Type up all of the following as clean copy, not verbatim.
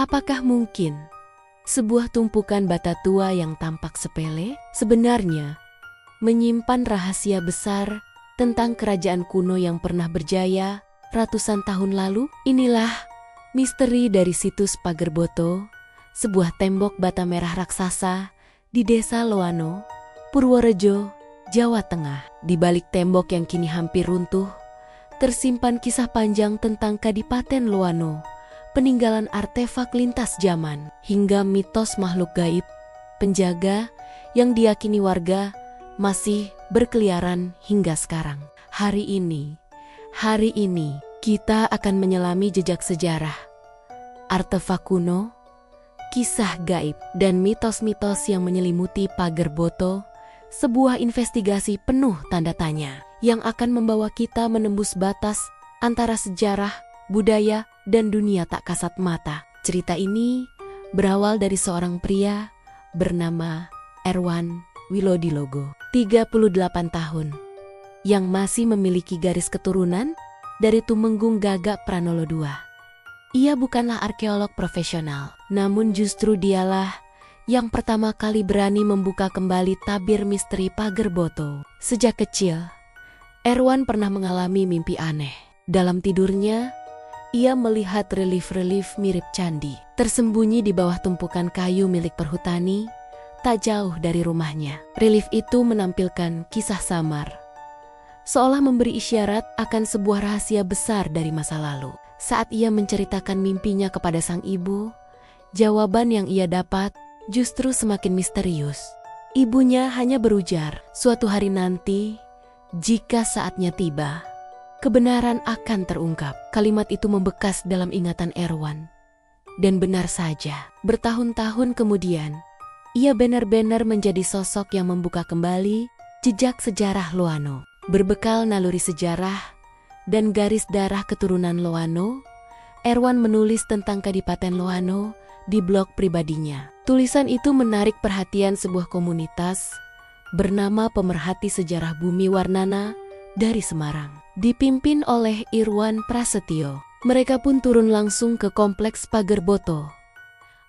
Apakah mungkin sebuah tumpukan bata tua yang tampak sepele sebenarnya menyimpan rahasia besar tentang kerajaan kuno yang pernah berjaya ratusan tahun lalu? Inilah misteri dari situs Pagerboto, sebuah tembok bata merah raksasa di Desa Loano, Purworejo, Jawa Tengah. Di balik tembok yang kini hampir runtuh, tersimpan kisah panjang tentang Kadipaten Loano, peninggalan artefak lintas zaman, hingga mitos makhluk gaib, penjaga yang diyakini warga masih berkeliaran hingga sekarang. Hari ini kita akan menyelami jejak sejarah, artefak kuno, kisah gaib, dan mitos-mitos yang menyelimuti Pagerboto, sebuah investigasi penuh tanda tanya yang akan membawa kita menembus batas antara sejarah, budaya, dan dunia tak kasat mata. Cerita ini berawal dari seorang pria bernama Erwan Wilodilogo, 38 tahun, yang masih memiliki garis keturunan dari Tumenggung Gagak Pranolo II. Ia bukanlah arkeolog profesional, namun justru dialah yang pertama kali berani membuka kembali tabir misteri Pagerboto. Sejak kecil, Erwan pernah mengalami mimpi aneh. Dalam tidurnya, ia melihat relief-relief mirip candi tersembunyi di bawah tumpukan kayu milik perhutani tak jauh dari rumahnya. Relief itu menampilkan kisah samar, seolah memberi isyarat akan sebuah rahasia besar dari masa lalu. Saat ia menceritakan mimpinya kepada sang ibu, jawaban yang ia dapat justru semakin misterius. Ibunya hanya berujar, suatu hari nanti, jika saatnya tiba, kebenaran akan terungkap. Kalimat itu membekas dalam ingatan Erwan. Dan benar saja, bertahun-tahun kemudian, ia benar-benar menjadi sosok yang membuka kembali jejak sejarah Loano. Berbekal naluri sejarah dan garis darah keturunan Loano, Erwan menulis tentang Kadipaten Loano di blog pribadinya. Tulisan itu menarik perhatian sebuah komunitas bernama Pemerhati Sejarah Bumi Warnana dari Semarang, dipimpin oleh Irwan Prasetyo. Mereka pun turun langsung ke kompleks Pagerboto.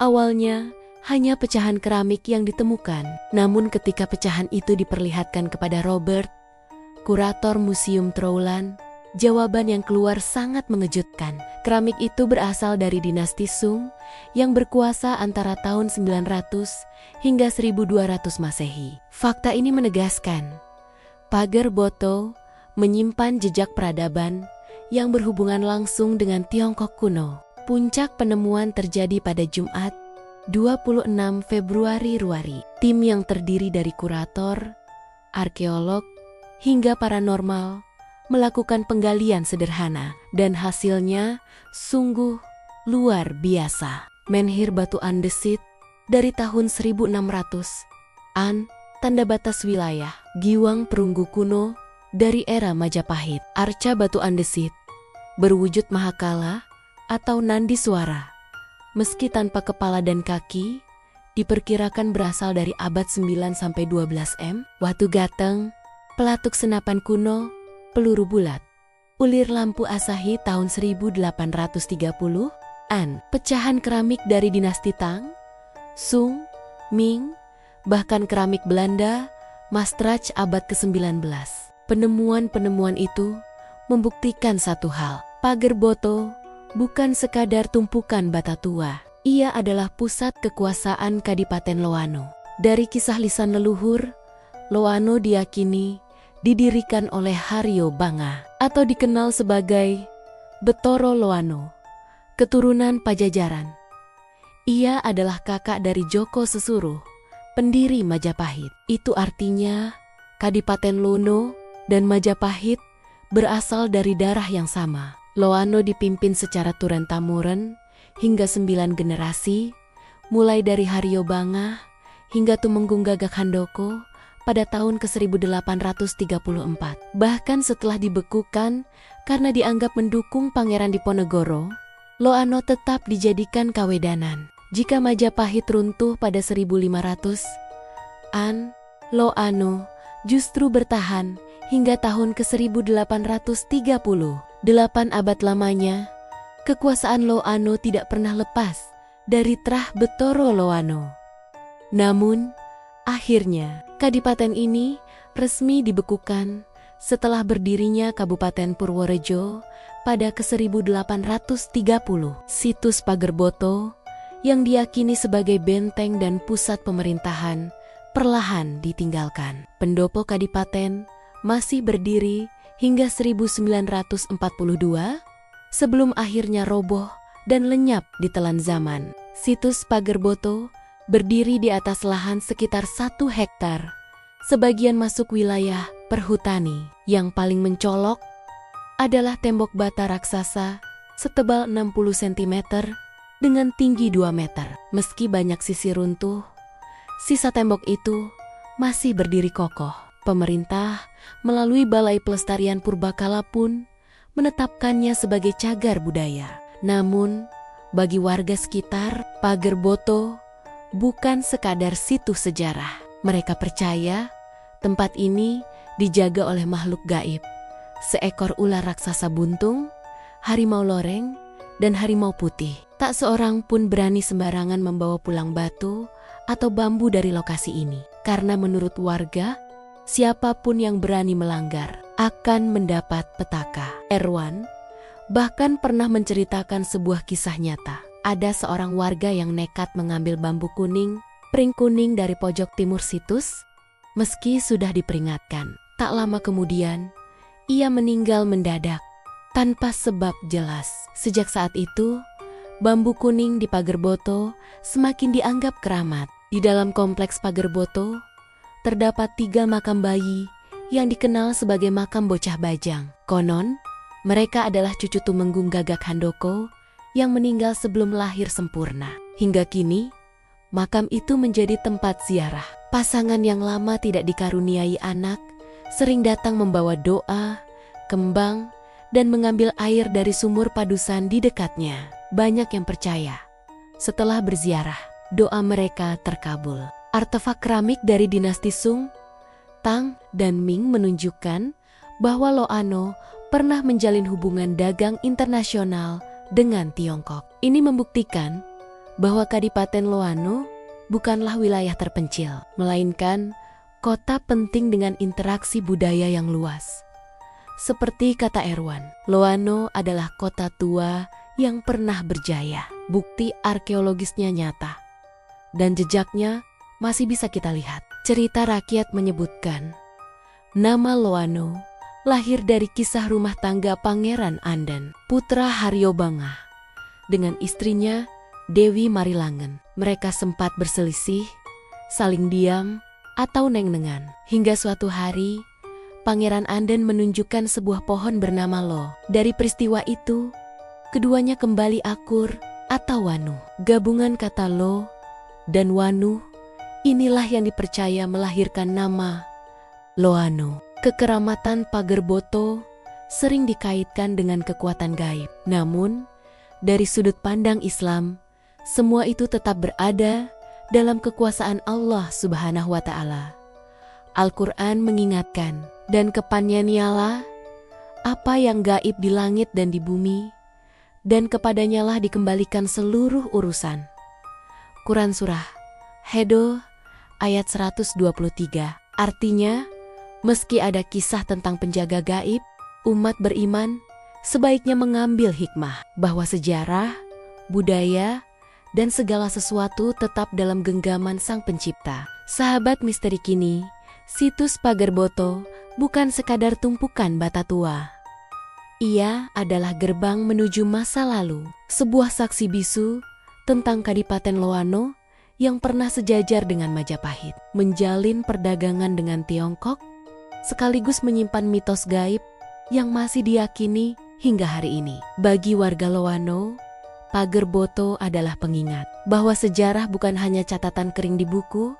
Awalnya hanya pecahan keramik yang ditemukan, namun ketika pecahan itu diperlihatkan kepada Robert, kurator Museum Troulan, jawaban yang keluar sangat mengejutkan. Keramik itu berasal dari dinasti Sung yang berkuasa antara tahun 900 hingga 1200 Masehi. Fakta ini menegaskan, Pagerboto menyimpan jejak peradaban yang berhubungan langsung dengan Tiongkok kuno. Puncak penemuan terjadi pada Jumat, 26 Februari Ruari. Tim yang terdiri dari kurator, arkeolog, hingga paranormal melakukan penggalian sederhana, dan hasilnya sungguh luar biasa. Menhir batu andesit dari tahun 1600-an, tanda batas wilayah. Giwang perunggu kuno dari era Majapahit. Arca batu andesit berwujud mahakala atau nandi suara, meski tanpa kepala dan kaki, diperkirakan berasal dari abad 9-12 M. Watu gateng, pelatuk senapan kuno, peluru bulat, ulir lampu Asahi tahun 1830-an, pecahan keramik dari dinasti Tang, Sung, Ming, bahkan keramik Belanda, Maastricht abad ke-19. Penemuan-penemuan itu membuktikan satu hal, Pagerboto bukan sekadar tumpukan bata tua. Ia adalah pusat kekuasaan Kadipaten Loano. Dari kisah lisan leluhur, Loano diyakini didirikan oleh Haryo Banga atau dikenal sebagai Betoro Loano, keturunan Pajajaran. Ia adalah kakak dari Joko Sesuruh, pendiri Majapahit. Itu artinya Kadipaten Loano dan Majapahit berasal dari darah yang sama. Loano dipimpin secara turun-temurun hingga 9 generasi, mulai dari Haryo Banga hingga Tumenggung Gagak Handoko pada tahun ke-1834. Bahkan setelah dibekukan karena dianggap mendukung Pangeran Diponegoro, Loano tetap dijadikan kawedanan. Jika Majapahit runtuh pada 1500-an, Loano justru bertahan hingga tahun ke-1830. 8 abad lamanya, kekuasaan Loano tidak pernah lepas dari Trah Betoro Loano. Namun, akhirnya kadipaten ini resmi dibekukan setelah berdirinya Kabupaten Purworejo pada ke-1830. Situs Pagerboto yang diyakini sebagai benteng dan pusat pemerintahan perlahan ditinggalkan. Pendopo kadipaten masih berdiri hingga 1942 sebelum akhirnya roboh dan lenyap ditelan zaman. Situs Pagerboto berdiri di atas lahan sekitar 1 hektar, sebagian masuk wilayah perhutani. Yang paling mencolok adalah tembok bata raksasa setebal 60 cm dengan tinggi 2 meter. Meski banyak sisi runtuh, sisa tembok itu masih berdiri kokoh. Pemerintah melalui Balai Pelestarian Purbakala pun menetapkannya sebagai cagar budaya. Namun, bagi warga sekitar, Pagerboto bukan sekadar situs sejarah. Mereka percaya tempat ini dijaga oleh makhluk gaib, seekor ular raksasa buntung, harimau loreng, dan harimau putih. Tak seorang pun berani sembarangan membawa pulang batu atau bambu dari lokasi ini. Karena menurut warga, siapapun yang berani melanggar akan mendapat petaka. Erwan bahkan pernah menceritakan sebuah kisah nyata. Ada seorang warga yang nekat mengambil bambu kuning, pring kuning dari pojok timur situs. Meski sudah diperingatkan, tak lama kemudian, ia meninggal mendadak, tanpa sebab jelas. Sejak saat itu, bambu kuning di Pagerboto semakin dianggap keramat. Di dalam kompleks Pagerboto, terdapat 3 makam bayi yang dikenal sebagai makam bocah bajang. Konon, mereka adalah cucu Tumenggung Gagak Handoko yang meninggal sebelum lahir sempurna. Hingga kini, makam itu menjadi tempat ziarah. Pasangan yang lama tidak dikaruniai anak sering datang membawa doa, kembang, dan mengambil air dari sumur padusan di dekatnya. Banyak yang percaya, setelah berziarah, doa mereka terkabul. Artefak keramik dari dinasti Sung, Tang, dan Ming menunjukkan bahwa Loano pernah menjalin hubungan dagang internasional dengan Tiongkok. Ini membuktikan bahwa Kadipaten Loano bukanlah wilayah terpencil, melainkan kota penting dengan interaksi budaya yang luas. Seperti kata Erwan, Loano adalah kota tua yang pernah berjaya. Bukti arkeologisnya nyata, dan jejaknya masih bisa kita lihat. Cerita rakyat menyebutkan, nama Loano lahir dari kisah rumah tangga Pangeran Anden, putra Haryobanga, dengan istrinya Dewi Marilangen. Mereka sempat berselisih, saling diam, atau neng-nengan. Hingga suatu hari, Pangeran Anden menunjukkan sebuah pohon bernama Lo. Dari peristiwa itu, keduanya kembali akur atau wanu. Gabungan kata Lo dan wanu, inilah yang dipercaya melahirkan nama Loano. Kekeramatan Pagerboto sering dikaitkan dengan kekuatan gaib. Namun, dari sudut pandang Islam, semua itu tetap berada dalam kekuasaan Allah Subhanahu wa Ta'ala. Al-Quran mengingatkan, dan kepadanya nialah apa yang gaib di langit dan di bumi, dan kepadanya lah dikembalikan seluruh urusan. Quran Surah Hedo ayat 123. Artinya, meski ada kisah tentang penjaga gaib, umat beriman sebaiknya mengambil hikmah bahwa sejarah, budaya, dan segala sesuatu tetap dalam genggaman Sang Pencipta. Sahabat misteri kini, situs Pagerboto bukan sekadar tumpukan bata tua. Ia adalah gerbang menuju masa lalu, sebuah saksi bisu tentang Kadipaten Loano yang pernah sejajar dengan Majapahit, menjalin perdagangan dengan Tiongkok, sekaligus menyimpan mitos gaib yang masih diyakini hingga hari ini. Bagi warga Loano, Pagerboto adalah pengingat bahwa sejarah bukan hanya catatan kering di buku,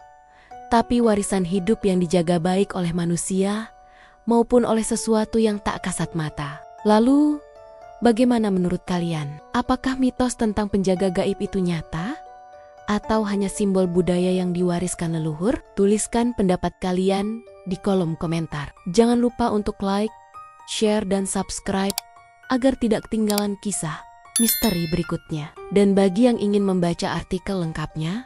tapi warisan hidup yang dijaga baik oleh manusia maupun oleh sesuatu yang tak kasat mata. Lalu, bagaimana menurut kalian? Apakah mitos tentang penjaga gaib itu nyata? Atau hanya simbol budaya yang diwariskan leluhur? Tuliskan pendapat kalian di kolom komentar. Jangan lupa untuk like, share, dan subscribe agar tidak ketinggalan kisah misteri berikutnya. Dan bagi yang ingin membaca artikel lengkapnya,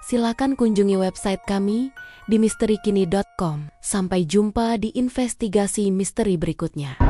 silakan kunjungi website kami di misterikini.com. Sampai jumpa di investigasi misteri berikutnya.